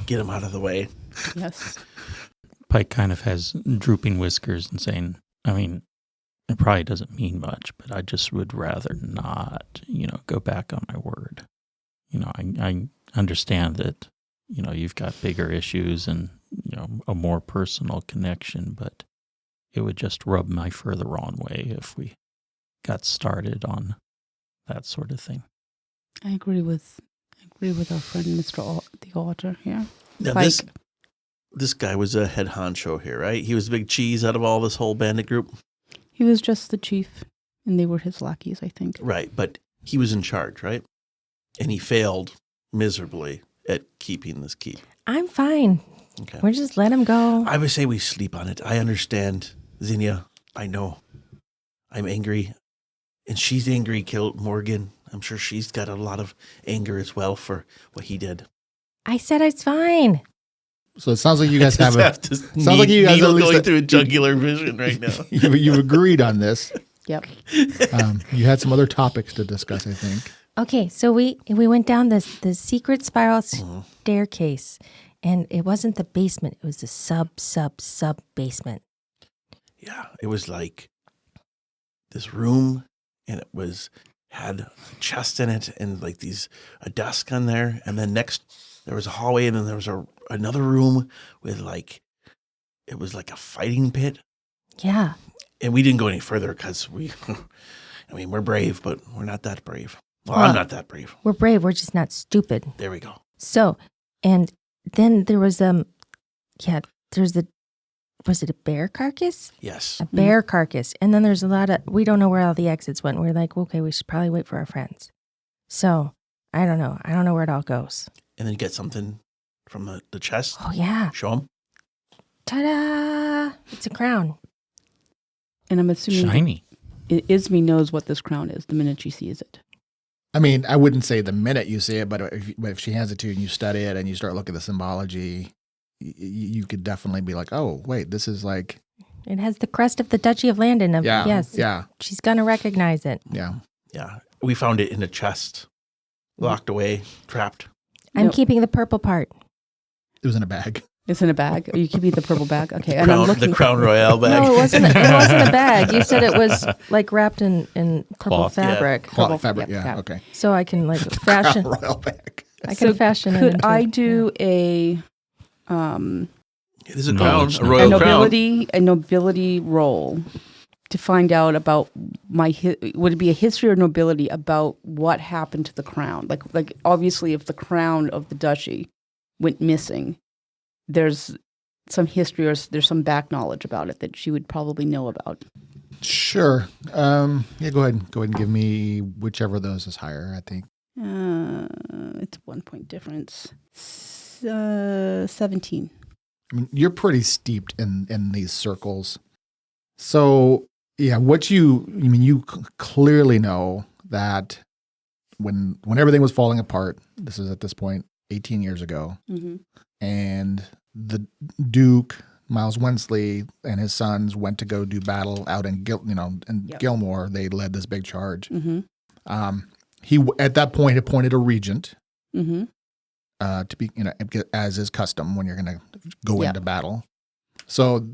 Get him out of the way. Yes. Pike kind of has drooping whiskers and saying, I mean, it probably doesn't mean much, but I just would rather not, go back on my word. I understand that, you've got bigger issues and, a more personal connection, but it would just rub my fur the wrong way if we got started on that sort of thing. I agree with our friend Mr. The Otter here. Now, Pike. this guy was a head honcho here, right? He was the big cheese out of all this whole bandit group. He was just the chief, and they were his lackeys, I think. Right, but he was in charge, right? And he failed miserably at keeping this keep. I'm fine. Okay. We'll just let him go. I would say we sleep on it. I understand, Zinnia. I know. I'm angry. And she's angry, killed Morgan. I'm sure she's got a lot of anger as well for what he did. I said it's fine. So it sounds like you guys have sounds like you guys are going through a jugular vision right now. You've agreed on this. Yep. You had some other topics to discuss, I think. Okay, so we went down the secret spiral staircase, and it wasn't the basement. It was the sub basement. Yeah, it was like this room, and it had a chest in it, and like a desk on there, and then next there was a hallway, and then there was another room with it was like a fighting pit. Yeah. And we didn't go any further because we're brave, but we're not that brave. Well, I'm not that brave. We're brave. We're just not stupid. There we go. So, and then there was was it a bear carcass? Yes. A bear carcass. And then there's we don't know where all the exits went. We're like, okay, we should probably wait for our friends. So, I don't know. I don't know where it all goes. And then get something from the chest. Oh, yeah. Show them. Ta-da! It's a crown. And I'm assuming Shiny. Ismi knows what this crown is the minute she sees it. I mean, I wouldn't say the minute you see it, but if she hands it to you and you study it and you start looking at the symbology, you could definitely be like, oh, wait, this is like... It has the crest of the Duchy of Landon. Yeah, yes. yeah. She's going to recognize it. Yeah. Yeah. We found it in a chest, locked away, trapped. I'm Nope. keeping the purple part. It was in a bag. It's in a bag. Are you keeping the purple bag? Okay. And I'm looking The Crown Royale bag. No, it wasn't a bag. You said it was like wrapped in purple Cloth, yeah. fabric. Cloth fabric, yep, yeah, yeah. okay. So I can fashion. Royal bag. I can fashion it. Could into, I do a It is a Knowledge crown, a check. royal crown. a nobility roll to find out about would it be a history or nobility about what happened to the crown? Like obviously if the crown of the duchy went missing, there's some history or there's some back knowledge about it that she would probably know about. Sure. Yeah, go ahead and give me whichever of those is higher, I think. It's a 1 point difference. 17. I mean, you're pretty steeped in these circles. So, yeah, you clearly know that when everything was falling apart, this is at this point 18 years ago, Mm-hmm. and the Duke, Miles Wensley, and his sons went to go do battle out in Gilmore. They led this big charge. Mm-hmm. He at that point appointed a regent. Mm-hmm. To be, as is custom when you're going to go Yeah. into battle. So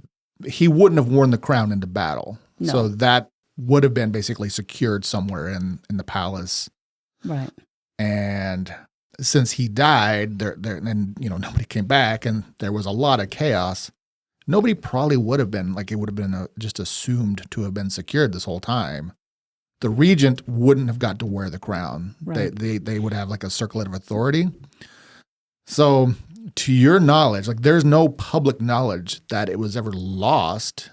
he wouldn't have worn the crown into battle. No. So that would have been basically secured somewhere in the palace. Right. And since he died, nobody came back, and there was a lot of chaos. Nobody probably would have been it would have been just assumed to have been secured this whole time. the regent wouldn't have got to wear the crown. Right. They would have like a circlet of authority. So to your knowledge, like there's no public knowledge that it was ever lost.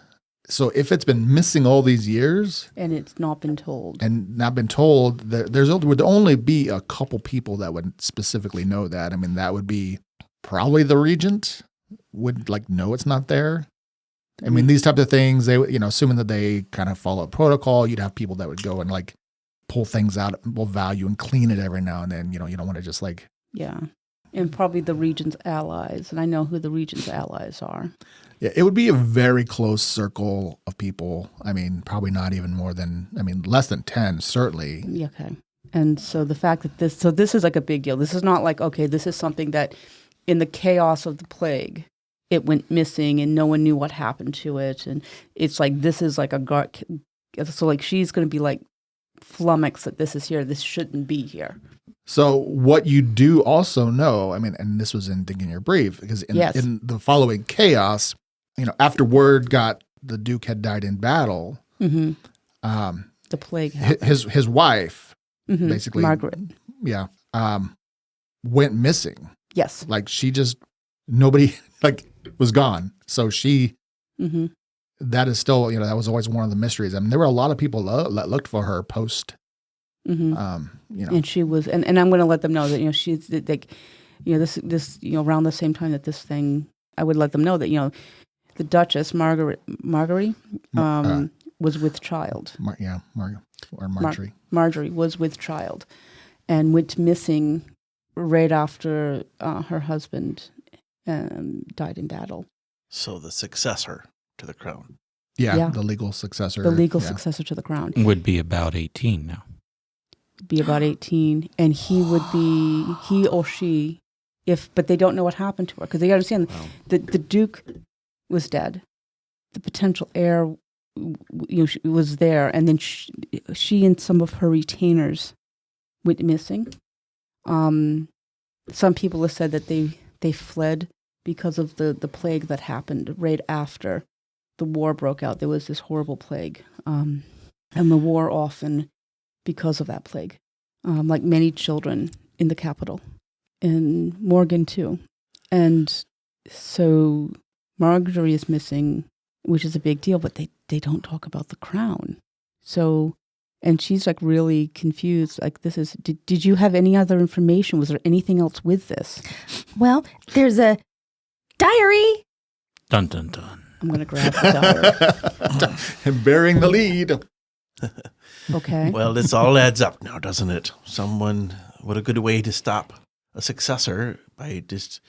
So if it's been missing all these years And it's not been told. and not been told, there would only be a couple people that would specifically know that. I mean, that would be probably the regent would like know it's not there. I mean, these types of things, they, assuming that they kind of follow protocol, you'd have people that would go and like pull things out of value and clean it every now and then. You don't want to just like. Yeah. And probably the regent's allies. And I know who the regent's allies are. Yeah, it would be a very close circle of people. I mean, probably not even more than, less than 10, certainly. Yeah, okay. And so the fact that this is like a big deal. This is not like, okay, this is something that in the chaos of the plague, it went missing and no one knew what happened to it. And it's like, this is like so like she's going to be like flummoxed that this is here. This shouldn't be here. So what you do also know, and this was in Thinking Your Brief, because in the following chaos, after word got the Duke had died in battle, Mm-hmm. The plague happened. his wife, Mhm. basically, Margaret. yeah, went missing. Yes. Like nobody like was gone. So Mm-hmm. that is still, that was always one of the mysteries. There were a lot of people that looked for her post. Mm-hmm. And she was, and I'm going to let them know that she's like, this around the same time that this thing, I would let them know that the Duchess Marguerite was with child. Marjorie. Marjorie was with child, and went missing right after her husband died in battle. So the successor to the crown. Yeah, the legal successor. The legal successor to the crown Would be about 18 now. be about 18, and he or she, but they don't know what happened to her because they understand the Duke was dead, the potential heir, was there, and then she and some of her retainers went missing. Some people have said that they fled because of the plague that happened right after the war broke out. There was this horrible plague, and the war often. Because of that plague, like many children in the capital, and Morgan too. And so Marjorie is missing, which is a big deal, but they don't talk about the crown. So, and she's like really confused. Like did you have any other information? Was there anything else with this? Well, there's a diary. Dun, dun, dun. I'm going to grab the diary. And bearing the lead. Okay. Well, this all adds up now, doesn't it? What a good way to stop a successor by just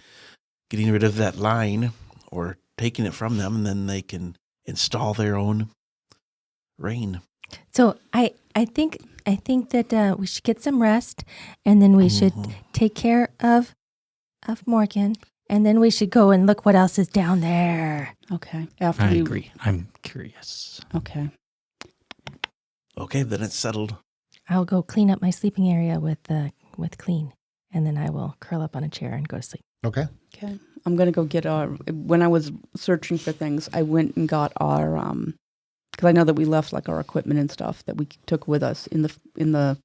getting rid of that line or taking it from them, and then they can install their own reign. So I think that we should get some rest, and then we should take care of Morgan, and then we should go and look what else is down there. Okay. I agree. I'm curious. Okay. Okay, then it's settled. I'll go clean up my sleeping area with clean, and then I will curl up on a chair and go to sleep. Okay. Okay. I'm going to go get when I was searching for things, I went and got our, because I know that we left like our equipment and stuff that we took with us in the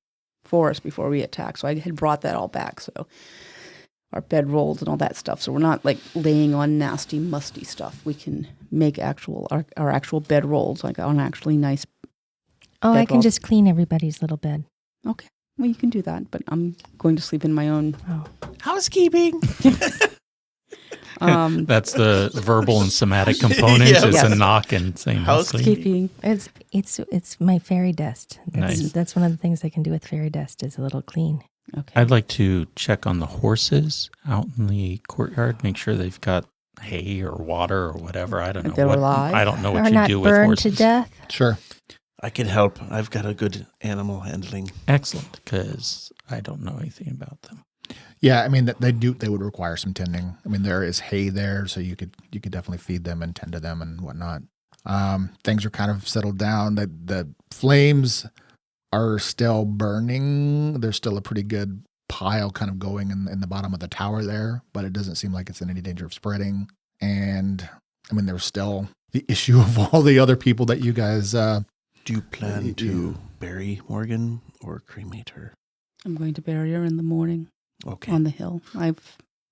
forest before we attacked. So I had brought that all back. So our bed rolls and all that stuff. So we're not like laying on nasty, musty stuff. We can make our actual bed rolls, like on actually nice. Oh, I can just clean everybody's little bed. Okay. Well, you can do that, but I'm going to sleep in my own. Oh. Housekeeping. That's the verbal and somatic components. Yes. It's a knock and saying Housekeeping. It's my fairy dust. Nice. That's one of the things I can do with fairy dust is a little clean. Okay. I'd like to check on the horses out in the courtyard, make sure they've got hay or water or whatever. I don't know. If they're alive. I don't know Or what you not do with burned horses. to death. Sure. I can help. I've got a good animal handling. Excellent, because I don't know anything about them. Yeah, they would require some tending. There is hay there, so you could definitely feed them and tend to them and whatnot. Things are kind of settled down. The flames are still burning. There's still a pretty good pile kind of going in the bottom of the tower there, but it doesn't seem like it's in any danger of spreading. And there's still the issue of all the other people that you guys Do you plan to bury Morgan or cremate her? I'm going to bury her in the morning Okay. on the hill.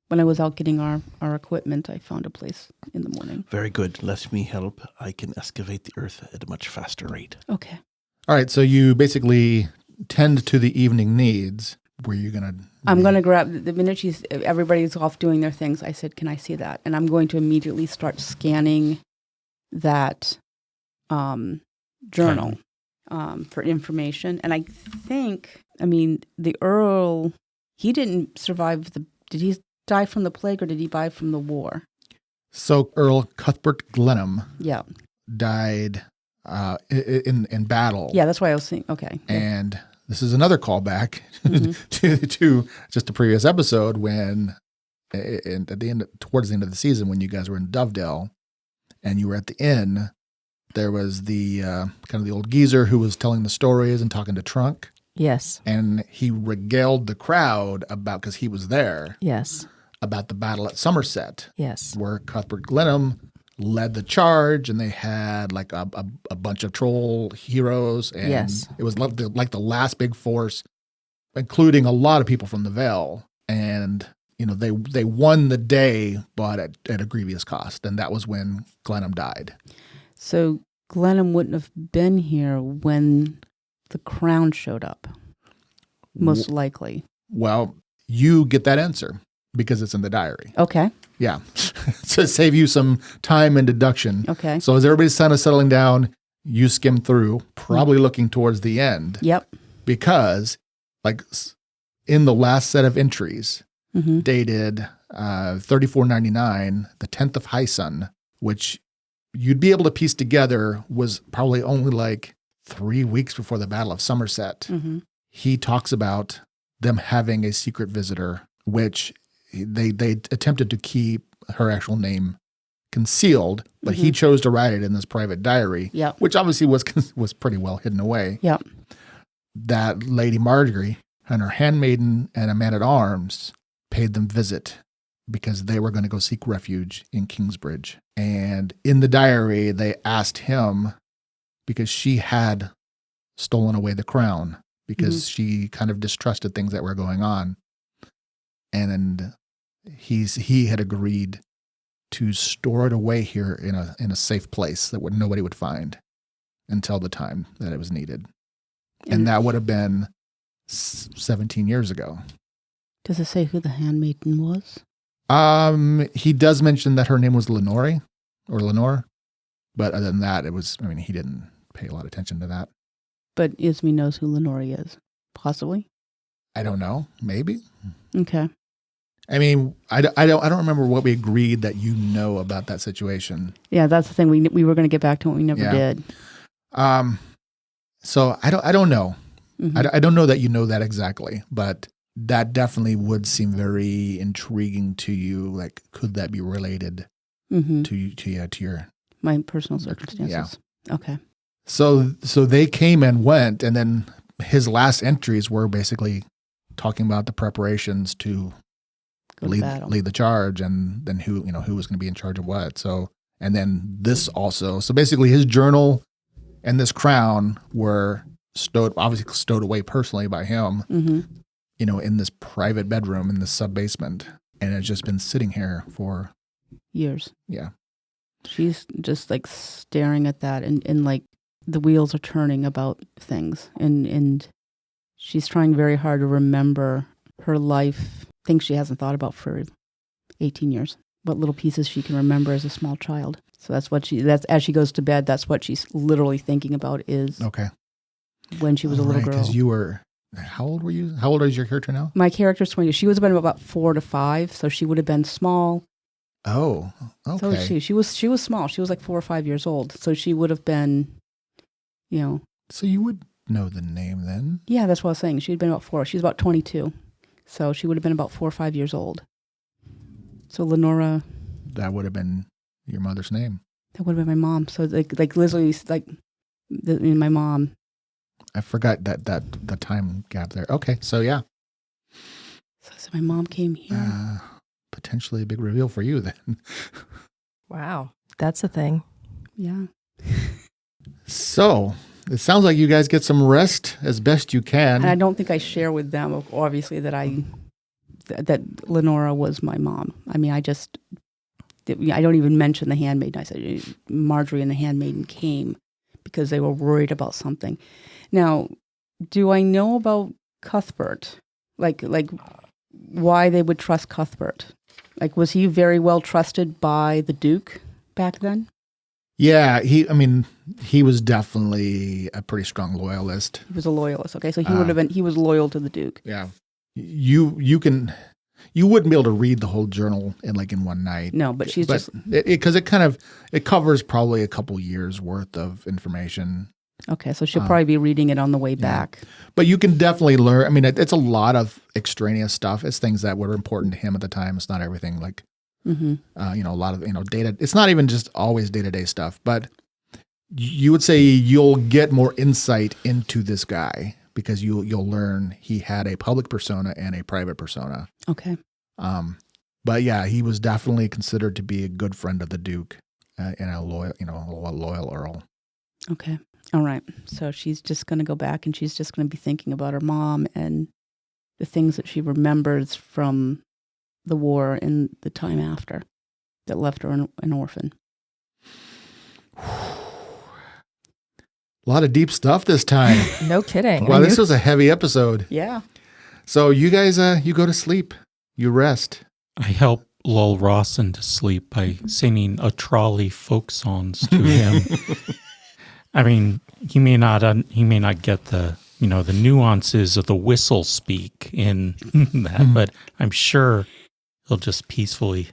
When I was out getting our equipment, I found a place in the morning. Very good. Let me help. I can excavate the earth at a much faster rate. Okay. All right, so you basically tend to the evening needs. Where you going to... I'm going to grab, the minute everybody's off doing their things, I said, can I see that? And I'm going to immediately start scanning that journal for information. And I think, the Earl, he didn't survive did he die from the plague or did he die from the war? So Earl Cuthbert Glenham Yeah. died in battle. Yeah, that's why I was thinking, okay. And this is another callback to just a previous towards the end of the season when you guys were in Dovedale and you were at the inn, there was the kind of the old geezer who was telling the stories and talking to Trunk. Yes. And he regaled the crowd about, because he was there. Yes. About the battle at Somerset. Yes. Where Cuthbert Glenham led the charge, and they had like a bunch of troll heroes, and it was like the last big force, including a lot of people from the Vale. And they won the day, but at a grievous cost, and that was when Glenham died. So Glenham wouldn't have been here when the crown showed up, most likely. Well, you get that answer because it's in the diary. Okay. Yeah. To save you some time and deduction. Okay. So as everybody's kind of settling down, you skim through, probably looking towards the end. Yep. Because, like, in the last set of entries, dated 3499, the 10th of Hyson, which you'd be able to piece together was probably only like 3 weeks before the Battle of Somerset. He talks about them having a secret visitor, which they attempted to keep her actual name concealed, but he chose to write it in this private diary, which obviously was pretty well hidden away. Yep. That Lady Marjorie and her handmaiden and a man-at-arms paid them visit because they were going to go seek refuge in Kingsbridge. And in the diary, they asked him, because she had stolen away the crown, because she kind of distrusted things that were going on. And he had agreed to store it away here in a safe place that nobody would find until the time that it was needed. And that would have been 17 years ago. Does it say who the handmaiden was? He does mention that her name was Lenore, but other than that, he didn't pay a lot of attention to that. But Ismi knows who Lenore is, possibly. I don't know, maybe. Okay. I don't remember what we agreed that you know about that situation. Yeah, that's the thing. We were going to get back to it. We never did. So I don't know. I don't know that you know that exactly, but that definitely would seem very intriguing to you. Like, could that be related to your my personal circumstances? Yeah. Okay. So they came and went, and then his last entries were basically talking about the preparations to lead the charge, and then who was going to be in charge of what. So, and then this also. So basically, his journal and this crown were obviously stowed away personally by him. In this private bedroom in the sub-basement, and it's just been sitting here for years. Yeah. She's just like staring at that, and like the wheels are turning about things, and she's trying very hard to remember her life, things she hasn't thought about for 18 years, what little pieces she can remember as a small child. So that's as she goes to bed, that's what she's literally thinking about is when she was a little girl. Because you were, how old were you? How old is your character now? My character's 20. She was about 4 to 5, so she would have been small. Oh, okay. So she was small. She was like 4 or 5 years old. So she would have been, So you would know the name then? Yeah, that's what I was saying. She'd been about 4. She's about 22. So she would have been about 4 or 5 years old. So Lenora. That would have been your mother's name. That would have been my mom. So like literally my mom. I forgot that the time gap there. Okay, so yeah. So my mom came here. Potentially a big reveal for you then. Wow, that's a thing. Yeah. So, it sounds like you guys get some rest as best you can. And I don't think I share with them, obviously, that that Lenora was my mom. I mean, I don't even mention the handmaiden. I said Marjorie and the handmaiden came because they were worried about something. Now, do I know about Cuthbert? Like why they would trust Cuthbert? Like, was he very well trusted by the Duke back then? Yeah, he was definitely a pretty strong loyalist. He was a loyalist. Okay, so he was loyal to the Duke. Yeah. You wouldn't be able to read the whole journal in one night. No, but because it covers probably a couple years worth of information. Okay, so she'll probably be reading it on the way back. But you can definitely learn. I mean, it's a lot of extraneous stuff. It's things that were important to him at the time. It's not everything a lot of data. It's not even just always day-to-day stuff. But you would say you'll get more insight into this guy because you'll learn he had a public persona and a private persona. Okay. But yeah, he was definitely considered to be a good friend of the Duke and a loyal earl. Okay. All right. So she's just going to go back and she's just going to be thinking about her mom and the things that she remembers from the war and the time after that left her an orphan. A lot of deep stuff this time. No kidding. Wow, this was a heavy episode. Yeah. So you guys, you go to sleep. You rest. I help lull Rawson to sleep by singing a trolley folk songs to him. I mean, he may not get the nuances of the whistle speak in that, but I'm sure he'll just peacefully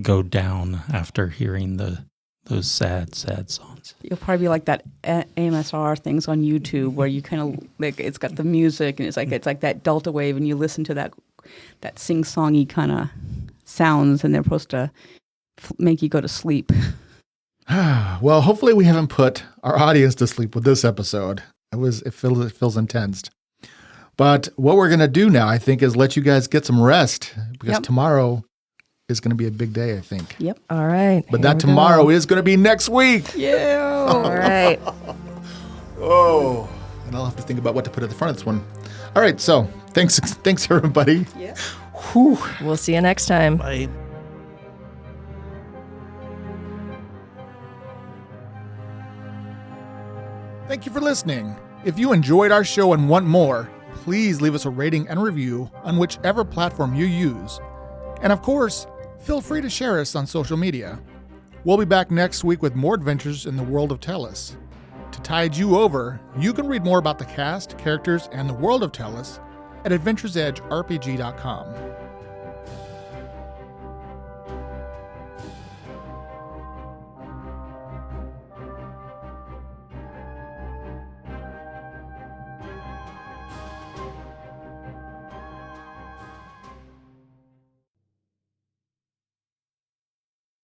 go down after hearing those sad songs. You'll probably be like that AMSR things on YouTube where you kind of it's got the music and it's like that delta wave and you listen to that sing-songy kind of sounds and they're supposed to make you go to sleep. Well, hopefully we haven't put our audience to sleep with this episode. It feels intense. But what we're going to do now, I think, is let you guys get some rest because tomorrow is going to be a big day, I think. Yep. All right. But that tomorrow is going to be next week. Yeah. All right. Oh, and I'll have to think about what to put at the front of this one. All right. So thanks everybody. Yeah. Whew. We'll see you next time. Bye. Thank you for listening. If you enjoyed our show and want more, please leave us a rating and review on whichever platform you use. And of course, feel free to share us on social media. We'll be back next week with more adventures in the World of Tellus. To tide you over, you can read more about the cast, characters, and the World of Tellus at AdventuresEdgeRPG.com.